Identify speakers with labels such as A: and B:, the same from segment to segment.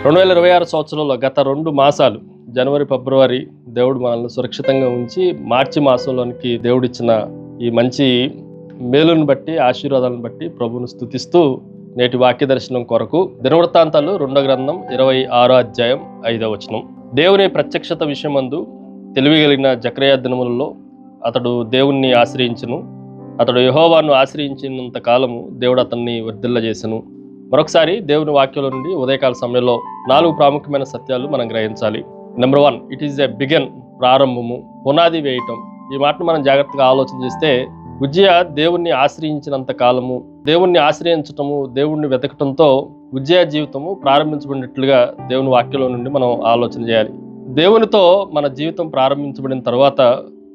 A: 2026 సంవత్సరంలో గత 2 మాసాలు జనవరి, ఫిబ్రవరి దేవుడు మనల్ని సురక్షితంగా ఉంచి మార్చి మాసంలోనికి దేవుడిచ్చిన ఈ మంచి మేలును బట్టి, ఆశీర్వాదాలను బట్టి ప్రభువును స్తుతిస్తూ నేటి వాక్య దర్శనం కొరకు దినవృత్తాంతాలు 2వ గ్రంథం 26వ అధ్యాయం 5వ వచనం. దేవుని ప్రత్యక్షత విషయమందు తెలివి కలిగిన జకర్యా దినములలో అతడు దేవుణ్ణి ఆశ్రయించును. అతడు యెహోవాను ఆశ్రయించినంత కాలము దేవుడు అతన్ని వర్ధిల్లజేసెను. మరొకసారి దేవుని వాక్యంలో నుండి ఉదయకాల సమయంలో 4 ప్రాముఖ్యమైన సత్యాలు మనం గ్రహించాలి. Number 1, it is a begin, ప్రారంభము, పునాది వేయటం. ఈ మాటను మనం జాగ్రత్తగా ఆలోచన చేస్తే ఉజ్జియా దేవుణ్ణి ఆశ్రయించినంత కాలము, దేవుణ్ణి ఆశ్రయించటము, దేవుణ్ణి వెతకటంతో ఉజ్జియా జీవితము ప్రారంభించబడినట్లుగా దేవుని వాక్యంలో నుండి మనం ఆలోచన చేయాలి. దేవునితో మన జీవితం ప్రారంభించబడిన తర్వాత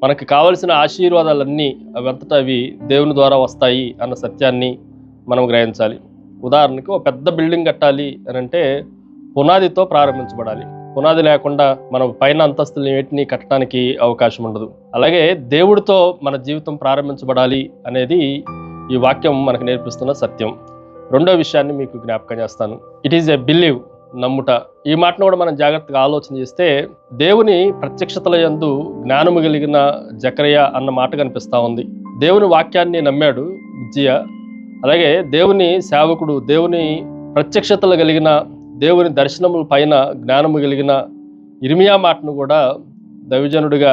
A: మనకు కావలసిన ఆశీర్వాదాలన్నీ అవంతటా అవి దేవుని ద్వారా వస్తాయి అన్న సత్యాన్ని మనం గ్రహించాలి. ఉదాహరణకు ఒక పెద్ద బిల్డింగ్ కట్టాలి అని అంటే పునాదితో ప్రారంభించబడాలి. పునాది లేకుండా మనం పైన అంతస్తులు వేటిని కట్టడానికి అవకాశం ఉండదు. అలాగే దేవుడితో మన జీవితం ప్రారంభించబడాలి అనేది ఈ వాక్యం మనకు నేర్పిస్తున్న సత్యం. రెండో విషయాన్ని మీకు జ్ఞాపకం చేస్తాను. ఇట్ ఈజ్ ఎ బిలీవ్, నమ్ముట. ఈ మాటను కూడా మనం జాగ్రత్తగా ఆలోచన చేస్తే దేవుని ప్రత్యక్షతల యందు జ్ఞానము కలిగిన జకర్యా అన్న మాట కనిపిస్తూ ఉంది. దేవుని వాక్యాన్ని నమ్మాడు ఉజ్జియా. అలాగే దేవుని సేవకుడు, దేవుని ప్రత్యక్షతలు కలిగిన, దేవుని దర్శనముల పైన జ్ఞానము కలిగిన ఇర్మియా మాటను కూడా దైవజనుడిగా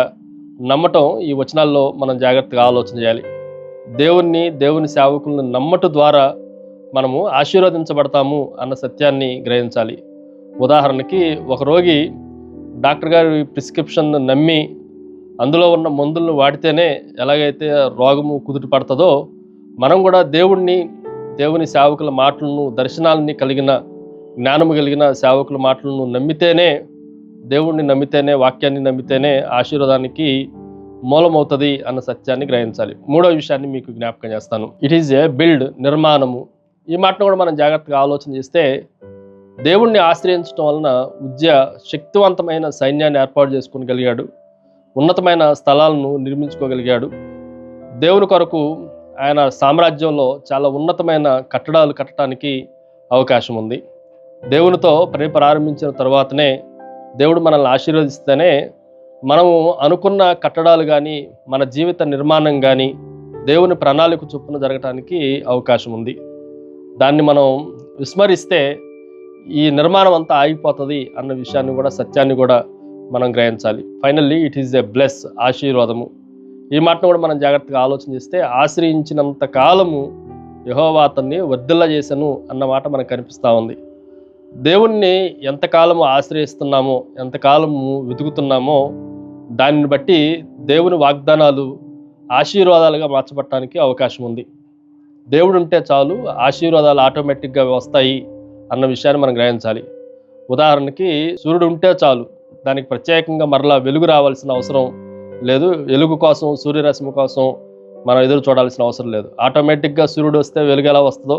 A: నమ్మటం ఈ వచనాల్లో మనం జాగ్రత్తగా ఆలోచన చేయాలి. దేవుని సేవకులను నమ్మటం ద్వారా మనము ఆశీర్వదించబడతాము అన్న సత్యాన్ని గ్రహించాలి. ఉదాహరణకి ఒక రోగి డాక్టర్ గారి ప్రిస్క్రిప్షన్ నమ్మి అందులో ఉన్న మందులను వాడితేనే ఎలాగైతే రోగము కుదుట పడుతుందో, మనం కూడా దేవుని సేవకుల మాటలను, దర్శనాలని కలిగిన, జ్ఞానము కలిగిన సేవకుల మాటలను నమ్మితేనే, దేవుణ్ణి నమ్మితేనే, వాక్యాన్ని నమ్మితేనే ఆశీర్వాదానికి మూలమవుతుంది అన్న సత్యాన్ని గ్రహించాలి. మూడో విషయాన్ని మీకు జ్ఞాపకం చేస్తాను. ఇట్ ఈజ్ ఏ బిల్డ్, నిర్మాణము. ఈ మాటను కూడా మనం జాగ్రత్తగా ఆలోచన చేస్తే దేవుణ్ణి ఆశ్రయించడం వలన ఉజ్జియా శక్తివంతమైన సైన్యాన్ని ఏర్పాటు చేసుకోగలిగాడు. ఉన్నతమైన స్థలాలను నిర్మించుకోగలిగాడు. దేవుని కొరకు ఆయన సామ్రాజ్యంలో చాలా ఉన్నతమైన కట్టడాలు కట్టడానికి అవకాశం ఉంది. దేవునితో ప్రారంభించిన తర్వాతనే, దేవుడు మనల్ని ఆశీర్వదిస్తేనే మనము అనుకున్న కట్టడాలు కానీ, మన జీవిత నిర్మాణం కానీ దేవుని ప్రణాళిక చొప్పున జరగటానికి అవకాశం ఉంది. దాన్ని మనం విస్మరిస్తే ఈ నిర్మాణం అంతా ఆగిపోతుంది అన్న విషయాన్ని కూడా, సత్యాన్ని కూడా మనం గ్రహించాలి. Finally it is a bless, ఆశీర్వాదము. ఈ మాటను కూడా మనం జాగ్రత్తగా ఆలోచన చేస్తే ఆశ్రయించినంత కాలము యెహోవా అతన్ని వర్ధిల్లజేసెను అన్న మాట మనకు కనిపిస్తూ ఉంది. దేవుణ్ణి ఎంతకాలము ఆశ్రయిస్తున్నామో, ఎంతకాలము వెతుకుతున్నామో దానిని బట్టి దేవుని వాగ్దానాలు ఆశీర్వాదాలుగా మార్చబడటానికి అవకాశం ఉంది. దేవుడు ఉంటే చాలు, ఆశీర్వాదాలు ఆటోమేటిక్గా వస్తాయి అన్న విషయాన్ని మనం గ్రహించాలి. ఉదాహరణకి సూర్యుడు ఉంటే చాలు, దానికి ప్రత్యేకంగా మరలా వెలుగు రావాల్సిన అవసరం లేదు. వెలుగు కోసం, సూర్యరశ్మి కోసం మనం ఎదురు చూడాల్సిన అవసరం లేదు. ఆటోమేటిక్గా సూర్యుడు వస్తే వెలుగు ఎలా వస్తుందో,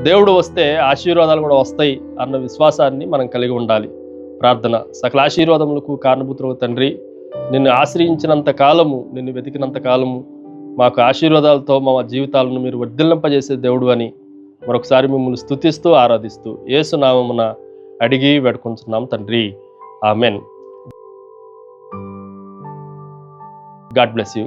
A: దేవుడు వస్తే ఆశీర్వాదాలు కూడా వస్తాయి అన్న విశ్వాసాన్ని మనం కలిగి ఉండాలి. ప్రార్థన. సకల ఆశీర్వాదములకు కారణభూతుడు తండ్రి, నిన్ను ఆశ్రయించినంత కాలము, నిన్ను వెతికినంత కాలము మాకు ఆశీర్వాదాలతో మా జీవితాలను మీరు వర్ధిల్లింపజేసే దేవుడు అని మరొకసారి మిమ్మల్ని స్తుతిస్తూ ఆరాధిస్తూ యేసు నామమున అడిగి వేడుకుంటున్నాం తండ్రి. ఆమెన్. God bless you.